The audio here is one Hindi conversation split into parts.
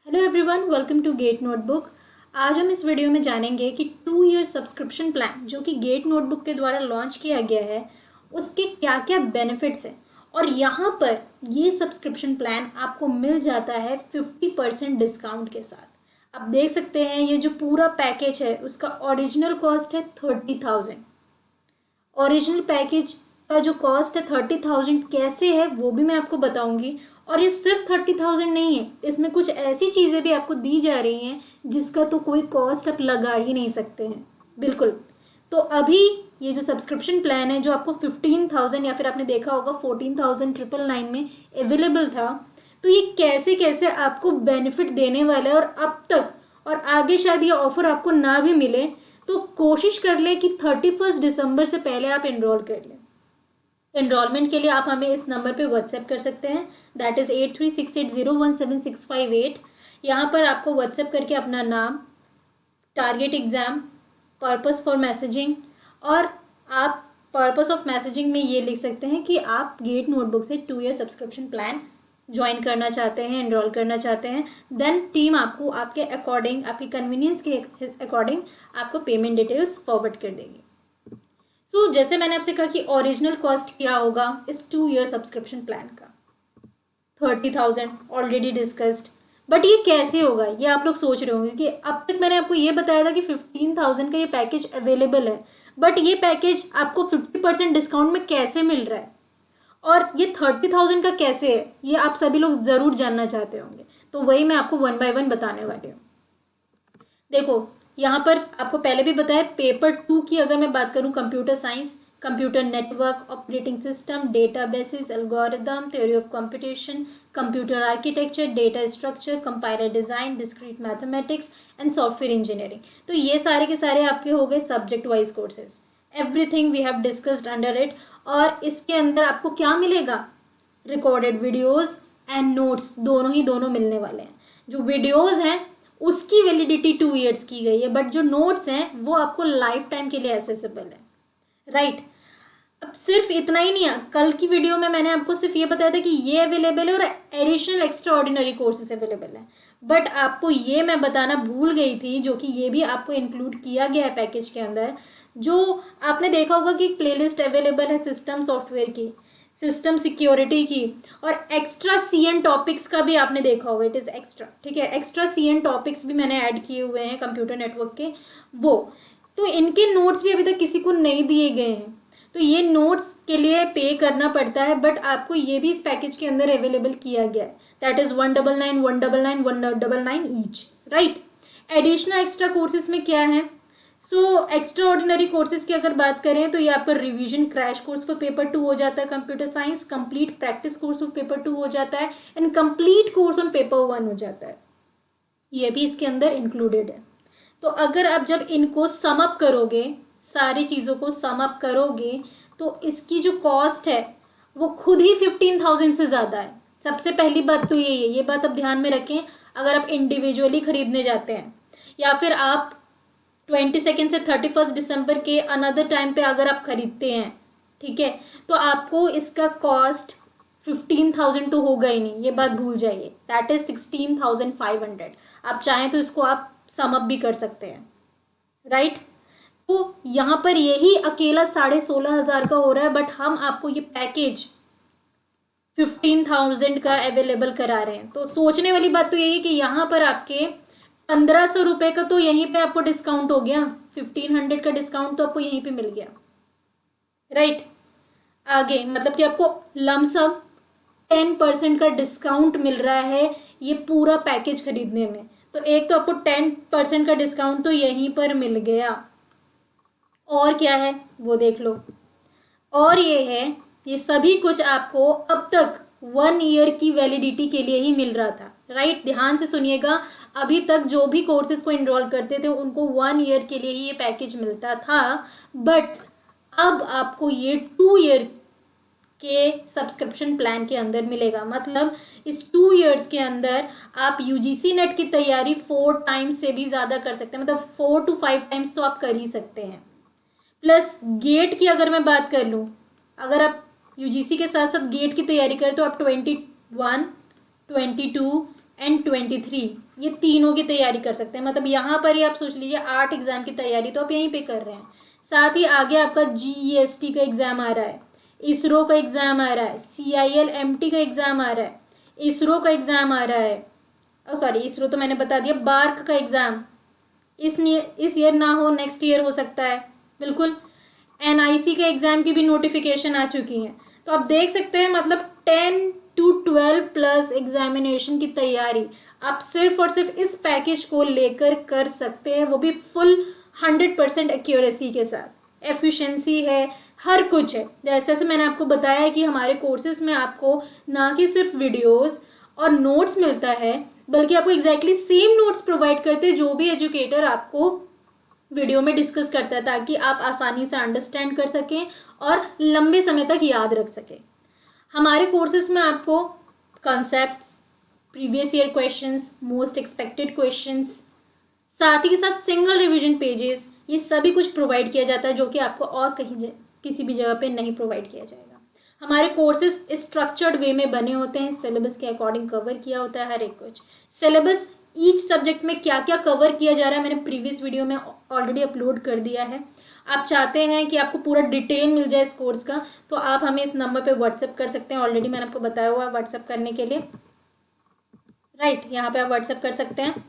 Hello everyone, welcome to Get Notebook. आज हम इस वीडियो में जानेंगे कि 2 ईयर सब्सक्रिप्शन प्लान जो कि गेट नोटबुक के द्वारा लॉन्च किया गया है उसके क्या क्या बेनिफिट्स हैं। और यहाँ पर ये सब्सक्रिप्शन प्लान आपको मिल जाता है 50% डिस्काउंट के साथ। आप देख सकते हैं ये जो पूरा पैकेज है उसका ओरिजिनल कॉस्ट है 30,000। ओरिजिनल पैकेज का जो कॉस्ट है 30,000 कैसे है वो भी मैं आपको बताऊंगी। और ये सिर्फ 30,000 नहीं है, इसमें कुछ ऐसी चीज़ें भी आपको दी जा रही हैं जिसका तो कोई कॉस्ट आप लगा ही नहीं सकते हैं। बिल्कुल। तो अभी ये जो सब्सक्रिप्शन प्लान है जो आपको 15,000 या फिर आपने देखा होगा 14,999 में अवेलेबल था, तो ये कैसे कैसे आपको बेनिफिट देने वाला है। और अब तक और आगे शायद ये ऑफर आपको ना भी मिले तो कोशिश कर ले कि 31 दिसंबर से पहले आप इनरोल कर लें। एनरोलमेंट के लिए आप हमें इस नंबर पे व्हाट्सएप कर सकते हैं, दैट इज़ 8368017658। यहाँ पर आपको व्हाट्सएप करके अपना नाम, target exam, purpose for messaging, और आप पर्पस ऑफ मैसेजिंग में ये लिख सकते हैं कि आप गेट नोटबुक से 2 ईयर सब्सक्रिप्शन प्लान ज्वाइन करना चाहते हैं, एनरोल करना चाहते हैं। देन टीम आपको आपके अकॉर्डिंग, आपकी कन्वीनियंस के अकॉर्डिंग आपको पेमेंट डिटेल्स फॉरवर्ड कर देगी। जैसे मैंने आपसे कहा कि ओरिजिनल कॉस्ट क्या होगा इस 2 ईयर सब्सक्रिप्शन प्लान का, 30,000 ऑलरेडी डिस्कस्ड। बट ये कैसे होगा ये आप लोग सोच रहे होंगे कि अब तक मैंने आपको ये बताया था कि 15,000 का ये पैकेज अवेलेबल है, बट ये पैकेज आपको 50% डिस्काउंट में कैसे मिल रहा है और ये 30,000 का कैसे है, ये आप सभी लोग ज़रूर जानना चाहते होंगे। तो वही मैं आपको 1 बाय 1 बताने वाली हूँ। देखो, यहाँ पर आपको पहले भी बताया, पेपर 2 की अगर मैं बात करूँ, computer science, computer network, operating system, databases, algorithm, theory of computation, computer architecture, data structure, compiler design, discrete mathematics and software engineering. तो ये सारे के सारे आपके हो गए subject wise courses. Everything we have discussed under it. और इसके अंदर आपको क्या मिलेगा? रिकॉर्डेड वीडियोज एंड नोट्स, दोनों मिलने वाले हैं। जो वीडियोज हैं उसकी वैलिडिटी 2 ईयर्स की गई है, बट जो नोट्स हैं वो आपको लाइफ टाइम के लिए एसेसिबल है, राइट। अब सिर्फ इतना ही नहीं है, कल की वीडियो में मैंने आपको सिर्फ ये बताया था कि ये अवेलेबल है और additional extra ordinary courses available है। बट आपको ये मैं बताना भूल गई थी, जो कि ये भी आपको इंक्लूड किया गया है पैकेज के अंदर। जो आपने देखा होगा कि एक प्लेलिस्ट अवेलेबल है सिस्टम सॉफ्टवेयर की, सिस्टम सिक्योरिटी की, और एक्स्ट्रा सीएन टॉपिक्स का भी आपने देखा होगा, इट इज़ एक्स्ट्रा, ठीक है। एक्स्ट्रा सीएन टॉपिक्स भी मैंने ऐड किए हुए हैं कंप्यूटर नेटवर्क के। वो तो इनके नोट्स भी अभी तक किसी को नहीं दिए गए हैं, तो ये नोट्स के लिए पे करना पड़ता है। बट आपको ये भी इस पैकेज के अंदर अवेलेबल किया गया है, that is 199, 199, 199 each, right. Additional extra courses में क्या है? एक्स्ट्रा ऑर्डिनरी कोर्सेज की अगर बात करें तो ये आपका revision crash course for paper 2 हो जाता है computer science, complete practice course for paper 2 हो जाता है, and complete course on paper 1 हो जाता है। ये भी इसके अंदर इंक्लूडेड है। तो अगर आप जब इनको सम अप करोगे, सारी चीज़ों को सम अप करोगे, तो इसकी जो कॉस्ट है वो खुद ही 15,000 से ज़्यादा है। सबसे पहली बात तो यही है, ये बात आप ध्यान में रखें। अगर आप इंडिविजुअली खरीदने जाते हैं या फिर आप 22 से 31 दिसंबर के अनदर टाइम पे अगर आप खरीदते हैं, ठीक है, तो आपको इसका कॉस्ट 15,000 तो होगा ही नहीं, ये बात भूल जाइए। That is 16,500। आप चाहें तो इसको आप सम अप भी कर सकते हैं, राइट। तो यहाँ पर यही अकेला 16,500 का हो रहा है, बट हम आपको ये पैकेज 15,000 का अवेलेबल करा रहे हैं। तो सोचने वाली बात तो यही है कि यहाँ पर आपके 1,500 रुपये का तो यहीं पे आपको डिस्काउंट हो गया, 1,500 का डिस्काउंट तो आपको यहीं पे मिल गया, राइट। आगे मतलब कि आपको लमसम 10% का डिस्काउंट मिल रहा है ये पूरा पैकेज खरीदने में। तो एक तो आपको 10% का डिस्काउंट तो यहीं पर मिल गया। और क्या है वो देख लो। और ये है, ये सभी कुछ आपको अब तक 1 ईयर की वैलिडिटी के लिए ही मिल रहा था, राइट। ध्यान से सुनिएगा, अभी तक जो भी कोर्सेज को एनरोल करते थे उनको 1 ईयर के लिए ही ये पैकेज मिलता था, बट अब आपको ये 2 ईयर के सब्सक्रिप्शन प्लान के अंदर मिलेगा। मतलब इस 2 ईयर्स के अंदर आप यूजीसी नेट की तैयारी 4 टाइम्स से भी ज़्यादा कर सकते हैं, मतलब 4 to 5 टाइम्स तो आप कर ही सकते हैं। प्लस गेट की अगर मैं बात कर लूँ, अगर आप यूजीसी के साथ साथ गेट की तैयारी करें तो आप 21, 22 एंड 23, ये तीनों की तैयारी कर सकते हैं। मतलब यहाँ पर ही आप सोच लीजिए 8 एग्जाम की तैयारी तो आप यहीं पे कर रहे हैं। साथ ही आगे आपका GEST का एग्जाम आ रहा है, इसरो का एग्जाम आ रहा है, CIL MT का एग्जाम आ रहा है, इसरो का एग्जाम आ रहा है, सॉरी इसरो तो मैंने बता दिया, बार्क का एग्जाम इस ईयर ना हो, नेक्स्ट ईयर हो सकता है, बिल्कुल। NIC का एग्जाम की भी नोटिफिकेशन आ चुकी है। तो आप देख सकते हैं मतलब 10 to 12 प्लस एग्जामिनेशन की तैयारी आप सिर्फ और सिर्फ इस पैकेज को लेकर कर सकते हैं, वो भी फुल 100% एक्यूरेसी के साथ। एफिशिएंसी है, हर कुछ है। जैसे मैंने आपको बताया है कि हमारे कोर्सेज में आपको ना कि सिर्फ वीडियोस और नोट्स मिलता है, बल्कि आपको एग्जैक्टली सेम नोट्स प्रोवाइड करते हैं जो भी एजुकेटर आपको वीडियो में डिस्कस करता है, ताकि आप आसानी से अंडरस्टैंड कर सकें और लंबे समय तक याद रख सकें। हमारे कोर्सेज में आपको concepts, previous year questions, most expected questions, साथ ही के साथ सिंगल रिवीजन पेजेस, ये सभी कुछ प्रोवाइड किया जाता है जो कि आपको और कहीं किसी भी जगह पे नहीं प्रोवाइड किया जाएगा। हमारे कोर्सेज स्ट्रक्चर्ड वे में बने होते हैं, सिलेबस के अकॉर्डिंग कवर किया होता है हर एक कुछ। सिलेबस ईच सब्जेक्ट में क्या क्या कवर किया जा रहा है मैंने प्रीवियस वीडियो में ऑलरेडी अपलोड कर दिया है। आप चाहते हैं कि आपको पूरा डिटेल मिल जाए इस कोर्स का, तो आप हमें इस नंबर पे व्हाट्सएप कर सकते हैं। ऑलरेडी मैंने आपको बताया हुआ है व्हाट्सएप करने के लिए, राइट। यहाँ पे आप व्हाट्सएप कर सकते हैं।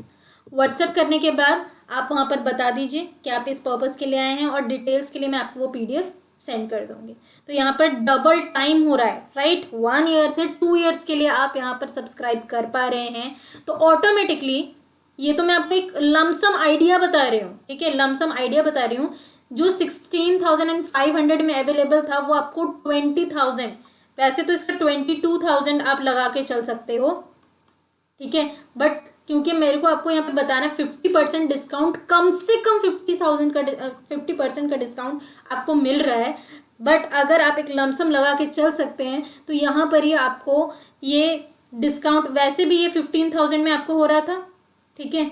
व्हाट्सएप करने के बाद आप वहाँ पर बता दीजिए कि आप इस पर्पज़ के लिए आए हैं, और डिटेल्स के लिए मैं आपको वो PDF सेंड कर दूंगी। तो यहाँ पर डबल टाइम हो रहा है, राइट। 1 ईयर से 2 ईयर्स के लिए आप यहाँ पर सब्सक्राइब कर पा रहे हैं, तो ऑटोमेटिकली, ये तो मैं आपको एक लमसम आइडिया बता रही हूँ, ठीक है, लमसम आइडिया बता रही हूँ। जो 16,500 में अवेलेबल था वो आपको 20,000, वैसे तो इसका 22,000 आप लगा के चल सकते हो, ठीक है, बट क्योंकि मेरे को आपको यहाँ पे बताना है 50% डिस्काउंट, कम से कम 50% का डिस्काउंट आपको मिल रहा है। बट अगर आप एक लमसम लगा के चल सकते हैं तो यहाँ पर ही आपको ये डिस्काउंट, वैसे भी ये 15,000 में आपको हो रहा था, ठीक है,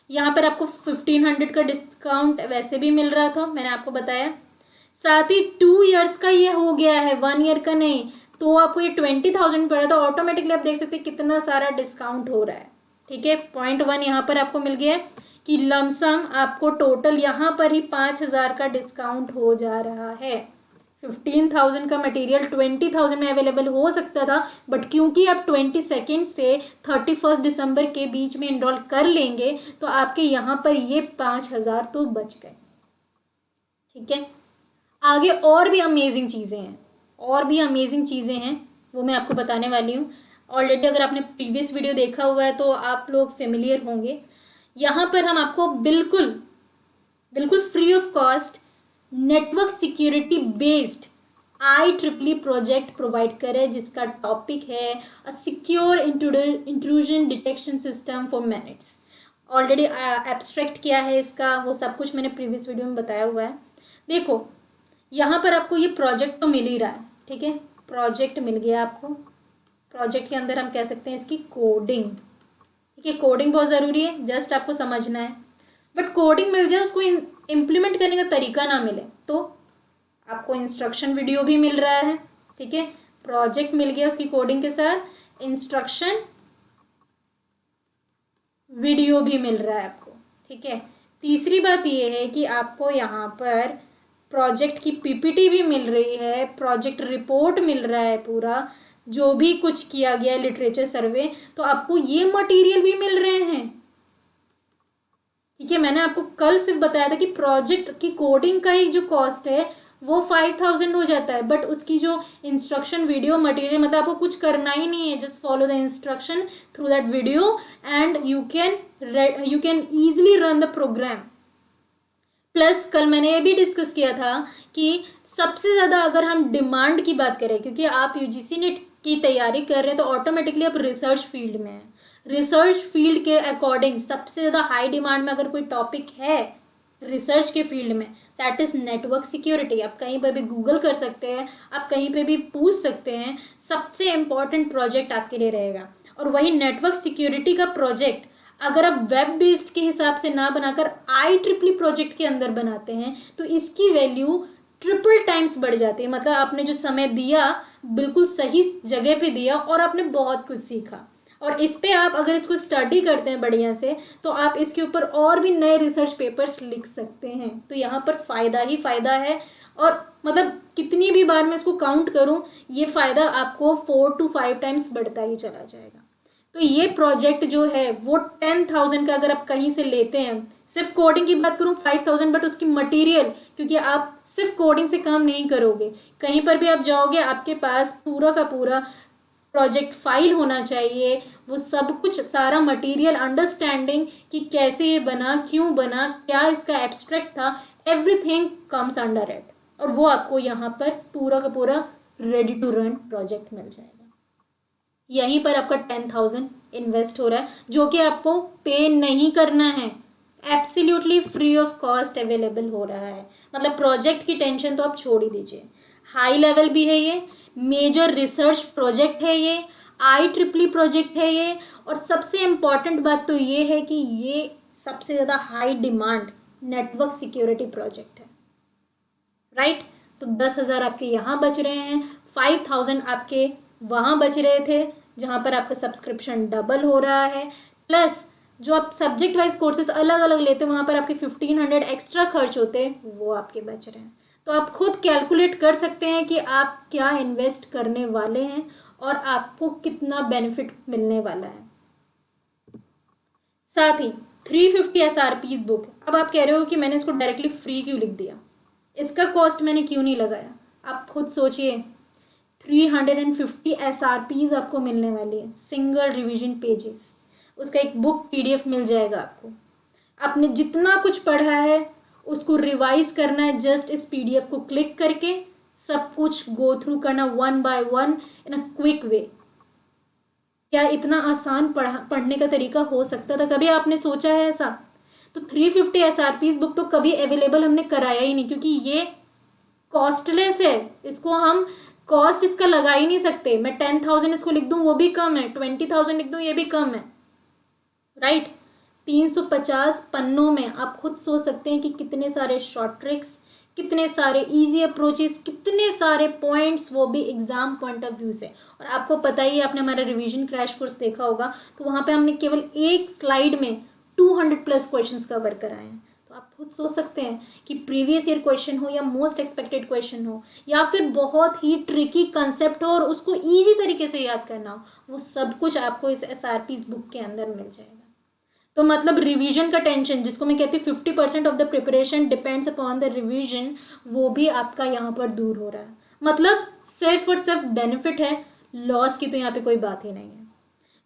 यहाँ पर आपको 1,500 का डिस्काउंट वैसे भी मिल रहा था, मैंने आपको बताया। साथ ही 2 ईयर्स का ये हो गया है, 1 ईयर का नहीं, तो आपको ये 20,000 पड़ा, तो ऑटोमेटिकली आप देख सकते हैं कितना सारा डिस्काउंट हो रहा है, ठीक है। पॉइंट 1 यहाँ पर आपको मिल गया है कि लमसम आपको टोटल यहाँ पर ही 5,000 का डिस्काउंट हो जा रहा है। 15,000 का मटेरियल 20,000 में अवेलेबल हो सकता था, बट क्योंकि आप 22 से 31 दिसंबर के बीच में इनरोल कर लेंगे तो आपके यहाँ पर ये 5,000 तो बच गए, ठीक है। आगे और भी अमेजिंग चीज़ें हैं, वो मैं आपको बताने वाली हूँ। ऑलरेडी अगर आपने प्रीवियस वीडियो देखा हुआ है तो आप लोग फेमिलियर होंगे। यहाँ पर हम आपको बिल्कुल free of cost network security based IEEE project provide करे, जिसका टॉपिक है a secure intrusion detection system for MANETs. Already abstract किया है इसका, वो सब कुछ मैंने प्रीवियस वीडियो में बताया हुआ है। देखो यहाँ पर आपको ये प्रोजेक्ट तो मिल ही रहा है, ठीक है, प्रोजेक्ट मिल गया आपको। प्रोजेक्ट के अंदर हम कह सकते हैं इसकी कोडिंग, ठीक है, कोडिंग बहुत ज़रूरी है, जस्ट आपको समझना है। बट कोडिंग मिल जाए, उसको इम्प्लीमेंट करने का तरीका ना मिले, तो आपको इंस्ट्रक्शन वीडियो भी मिल रहा है, ठीक है। प्रोजेक्ट मिल गया उसकी कोडिंग के साथ, इंस्ट्रक्शन वीडियो भी मिल रहा है आपको, ठीक है। तीसरी बात ये है कि आपको यहाँ पर प्रोजेक्ट की PPT भी मिल रही है, प्रोजेक्ट रिपोर्ट मिल रहा है, पूरा जो भी कुछ किया गया लिटरेचर सर्वे, तो आपको ये मटेरियल भी मिल रहे हैं, ठीक है। मैंने आपको कल सिर्फ बताया था कि प्रोजेक्ट की कोडिंग का ही जो कॉस्ट है वो 5,000 हो जाता है, बट उसकी जो इंस्ट्रक्शन वीडियो मटेरियल, मतलब आपको कुछ करना ही नहीं है, just follow the instruction through that video and you can easily run the program. Plus कल मैंने ये भी डिस्कस किया था कि सबसे ज़्यादा अगर हम डिमांड की बात करें, क्योंकि आप UGC नेट की तैयारी कर रहे हैं तो ऑटोमेटिकली आप रिसर्च फील्ड में हैं, रिसर्च फील्ड के अकॉर्डिंग सबसे ज़्यादा हाई डिमांड में अगर कोई टॉपिक है रिसर्च के फील्ड में, दैट इज़ नेटवर्क सिक्योरिटी। आप कहीं पर भी गूगल कर सकते हैं, आप कहीं पे भी पूछ सकते हैं, सबसे इम्पॉर्टेंट प्रोजेक्ट आपके लिए रहेगा। और वही नेटवर्क सिक्योरिटी का प्रोजेक्ट अगर आप वेब बेस्ड के हिसाब से ना बनाकर IEEE प्रोजेक्ट के अंदर बनाते हैं तो इसकी वैल्यू ट्रिपल टाइम्स बढ़ जाती है। मतलब आपने जो समय दिया बिल्कुल सही जगह पे दिया और आपने बहुत कुछ सीखा। और इस पे आप अगर इसको स्टडी करते हैं बढ़िया से तो आप इसके ऊपर और भी नए रिसर्च पेपर्स लिख सकते हैं। तो यहाँ पर फ़ायदा ही फ़ायदा है, और मतलब कितनी भी बार मैं इसको काउंट करूँ ये फ़ायदा आपको 4 to 5 टाइम्स बढ़ता ही चला जाएगा। तो ये प्रोजेक्ट जो है वो 10,000 का अगर आप कहीं से लेते हैं, सिर्फ कोडिंग की बात करूँ 5,000, बट उसकी मटेरियल, क्योंकि आप सिर्फ कोडिंग से काम नहीं करोगे, कहीं पर भी आप जाओगे आपके पास पूरा का पूरा प्रोजेक्ट फाइल होना चाहिए, वो सब कुछ सारा मटेरियल, अंडरस्टैंडिंग कि कैसे ये बना, क्यों बना, क्या इसका एब्स्ट्रैक्ट था, एवरीथिंग कम्स अंडर इट, और वो आपको यहाँ पर पूरा का पूरा रेडी टू रन प्रोजेक्ट मिल जाएगा। यहीं पर आपका 10,000 इन्वेस्ट हो रहा है, जो कि आपको पे नहीं करना है, absolutely free of cost available हो रहा है। मतलब प्रोजेक्ट की टेंशन तो आप छोड़ ही दीजिए, हाई लेवल भी है ये, मेजर रिसर्च प्रोजेक्ट है ये, IEEE प्रोजेक्ट है ये, और सबसे इम्पॉर्टेंट बात तो ये है कि ये सबसे ज़्यादा high demand network security project है, राइट। तो 10,000 आपके यहाँ बच रहे हैं, 5,000 आपके वहाँ बच रहे थे जहाँ पर आपका सब्सक्रिप्शन डबल हो रहा है, प्लस जो आप सब्जेक्ट वाइज कोर्सेज अलग अलग लेते हैं वहाँ पर आपके 1,500 एक्स्ट्रा खर्च होते हैं, वो आपके बच रहे हैं। तो आप खुद कैलकुलेट कर सकते हैं कि आप क्या इन्वेस्ट करने वाले हैं और आपको कितना बेनिफिट मिलने वाला है। साथ ही 350 SRPs बुक, अब आप कह रहे हो कि मैंने इसको डायरेक्टली फ्री क्यों लिख दिया, इसका कॉस्ट मैंने क्यों नहीं लगाया। आप खुद सोचिए, 350 SRPs आपको मिलने वाली है, सिंगल रिवीजन पेजेस, उसका एक बुक PDF मिल जाएगा आपको। आपने जितना कुछ पढ़ा है उसको रिवाइज करना है, जस्ट इस PDF को क्लिक करके सब कुछ गो थ्रू करना 1 by 1 in a quick way. क्या इतना आसान पढ़ने का तरीका हो सकता था? कभी आपने सोचा है ऐसा? तो 350 SRPs बुक तो कभी अवेलेबल हमने कराया ही नहीं, क्योंकि ये कॉस्टलेस है, इसको हम कॉस्ट इसका लगा ही नहीं सकते। मैं 10,000 इसको लिख दूं वो भी कम है, 20,000 लिख दूं ये भी कम है, राइट। 350 पन्नों में आप खुद सोच सकते हैं कि कितने सारे शॉर्ट ट्रिक्स, कितने सारे इजी अप्रोचेस, कितने सारे पॉइंट्स, वो भी एग्जाम पॉइंट ऑफ व्यू से। और आपको पता ही है, आपने हमारा रिवीजन क्रैश कोर्स देखा होगा, तो वहाँ पे हमने केवल एक स्लाइड में 200+ क्वेश्चंस कवर कराए हैं। तो आप खुद सोच सकते हैं कि प्रीवियस ईयर क्वेश्चन हो या मोस्ट एक्सपेक्टेड क्वेश्चन हो या फिर बहुत ही ट्रिकी कंसेप्ट हो और उसको ईजी तरीके से याद करना हो, वो सब कुछ आपको इस SRPs बुक के अंदर मिल जाएगा। तो मतलब रिवीजन का टेंशन, जिसको मैं कहती हूँ 50% of the preparation depends upon the revision, वो भी आपका यहाँ पर दूर हो रहा है। मतलब सिर्फ और सिर्फ बेनिफिट है, लॉस की तो यहाँ पे कोई बात ही नहीं है।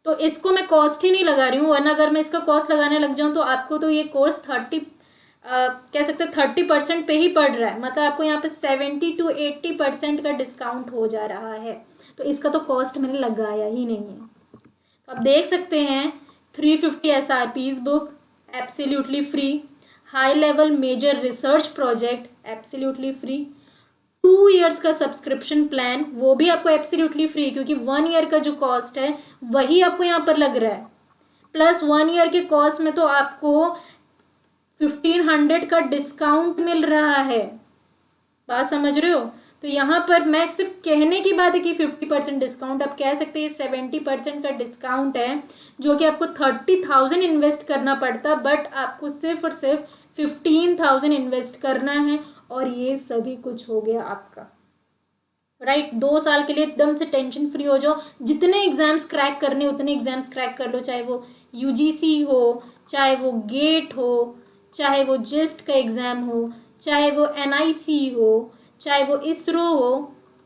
तो इसको मैं कॉस्ट ही नहीं लगा रही हूँ, वरना अगर मैं इसका कॉस्ट लगाने लग जाऊँ तो आपको तो ये कोर्स 30 कह सकते हैं 30% पे ही पड़ रहा है। मतलब आपको यहाँ पे 70 to 80% का डिस्काउंट हो जा रहा है, तो इसका तो कॉस्ट मैंने लगाया ही नहीं है। तो आप देख सकते हैं 350 SRPs book absolutely free, high level major research project absolutely free, 2 years का सब्सक्रिप्शन प्लान वो भी आपको एब्सोल्युटली फ्री, क्योंकि 1 ईयर का जो कॉस्ट है वही आपको यहाँ पर लग रहा है, प्लस 1 ईयर के कॉस्ट में तो आपको 1,500 का डिस्काउंट मिल रहा है। बात समझ रहे हो? तो यहाँ पर मैं सिर्फ कहने की बात है कि 50% डिस्काउंट, आप कह सकते हैं 70% का डिस्काउंट है, जो कि आपको 30,000 इन्वेस्ट करना पड़ता, बट आपको सिर्फ और सिर्फ 15,000 इन्वेस्ट करना है और ये सभी कुछ हो गया आपका, राइट। 2 साल के लिए एकदम से टेंशन फ्री हो जाओ, जितने एग्जाम्स क्रैक करने उतने एग्जाम्स क्रैक कर लो, चाहे वो UGC हो, चाहे वो गेट हो, चाहे वो जिस्ट का एग्ज़ाम हो, चाहे वो NIC हो, चाहे वो ISRO हो,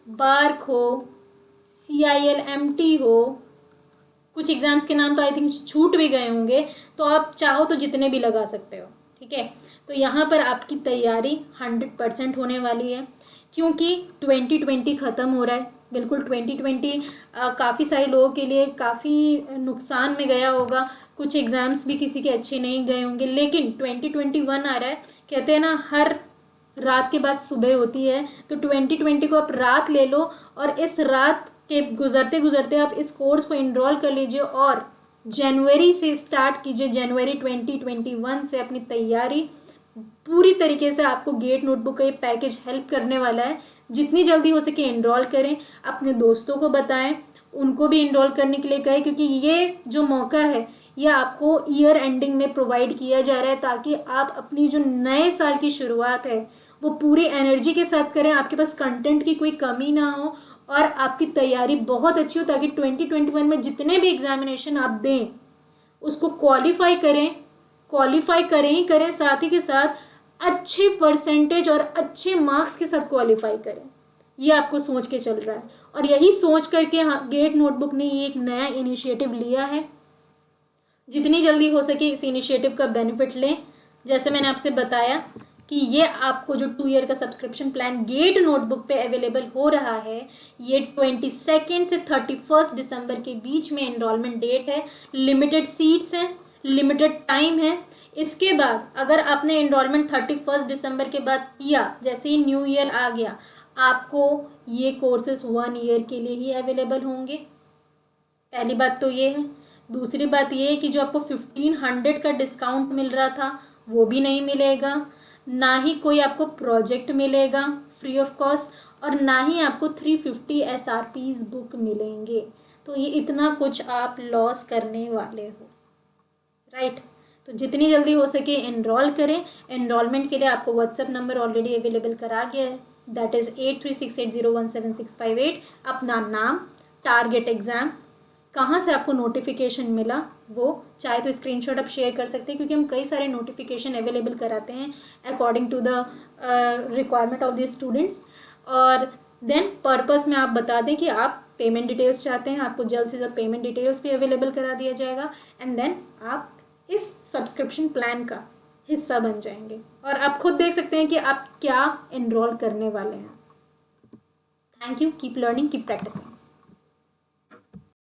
बार्क हो, CIL-MT हो, कुछ एग्ज़ाम्स के नाम तो आई थिंक छूट भी गए होंगे, तो आप चाहो तो जितने भी लगा सकते हो, ठीक है। तो यहाँ पर आपकी तैयारी 100% होने वाली है, क्योंकि 2020 ख़त्म हो रहा है। बिल्कुल 2020 काफ़ी सारे लोगों के लिए काफ़ी नुकसान में गया होगा, कुछ एग्ज़ाम्स भी किसी के अच्छे नहीं गए होंगे, लेकिन 2021 आ रहा है। कहते हैं ना, हर रात के बाद सुबह होती है, तो 2020 को आप रात ले लो और इस रात के गुजरते गुजरते आप इस कोर्स को इनरोल कर लीजिए और जनवरी से स्टार्ट कीजिए, जनवरी 2021 से अपनी तैयारी पूरी तरीके से। आपको गेट नोटबुक का ये पैकेज हेल्प करने वाला है, जितनी जल्दी हो सके इनरोल करें, अपने दोस्तों को बताएं उनको भी इनरोल करने के लिए कहें, क्योंकि ये जो मौका है ये आपको ईयर एंडिंग में प्रोवाइड किया जा रहा है, ताकि आप अपनी जो नए साल की शुरुआत है वो पूरी एनर्जी के साथ करें, आपके पास कंटेंट की कोई कमी ना हो और आपकी तैयारी बहुत अच्छी हो, ताकि 2021 में जितने भी एग्जामिनेशन आप दें उसको क्वालिफाई करें ही करें, साथ ही के साथ अच्छे परसेंटेज और अच्छे मार्क्स के साथ क्वालिफाई करें। ये आपको सोच के चल रहा है, और यही सोच करके गेट नोटबुक ने ये एक नया इनिशिएटिव लिया है। जितनी जल्दी हो सके इस इनिशिएटिव का बेनिफिट लें। जैसे मैंने आपसे बताया कि ये आपको जो 2 ईयर का सब्सक्रिप्शन प्लान गेट नोटबुक पे अवेलेबल हो रहा है, ये 22 से 31 दिसंबर के बीच में एनरोलमेंट डेट है। लिमिटेड सीट्स हैं, लिमिटेड टाइम है। इसके बाद अगर आपने एनरोलमेंट 31 दिसंबर के बाद किया, जैसे ही न्यू ईयर आ गया, आपको ये कोर्सेज 1 ईयर के लिए ही अवेलेबल होंगे। पहली बात तो ये है। दूसरी बात ये है कि जो आपको 1500 का डिस्काउंट मिल रहा था वो भी नहीं मिलेगा, ना ही कोई आपको प्रोजेक्ट मिलेगा फ्री ऑफ कॉस्ट, और ना ही आपको 350 SRPs बुक मिलेंगे। तो ये इतना कुछ आप लॉस करने वाले हो, राइट। तो जितनी जल्दी हो सके एनरोल करें। एनरोलमेंट के लिए आपको व्हाट्सएप नंबर ऑलरेडी अवेलेबल करा गया है, दैट इज़ 8368017658। अपना नाम, टारगेट एग्ज़ाम, कहाँ से आपको नोटिफिकेशन मिला, वो चाहे तो स्क्रीनशॉट आप शेयर कर सकते हैं, क्योंकि हम कई सारे नोटिफिकेशन अवेलेबल कराते हैं according to the requirement of the students. और देन पर्पस में आप बता दें कि आप पेमेंट डिटेल्स चाहते हैं, आपको जल्द से जल्द पेमेंट डिटेल्स भी अवेलेबल करा दिया जाएगा, एंड देन आप इस सब्सक्रिप्शन प्लान का हिस्सा बन जाएंगे, और आप खुद देख सकते हैं कि आप क्या एनरोल करने वाले हैं। Thank you, keep learning, keep practising.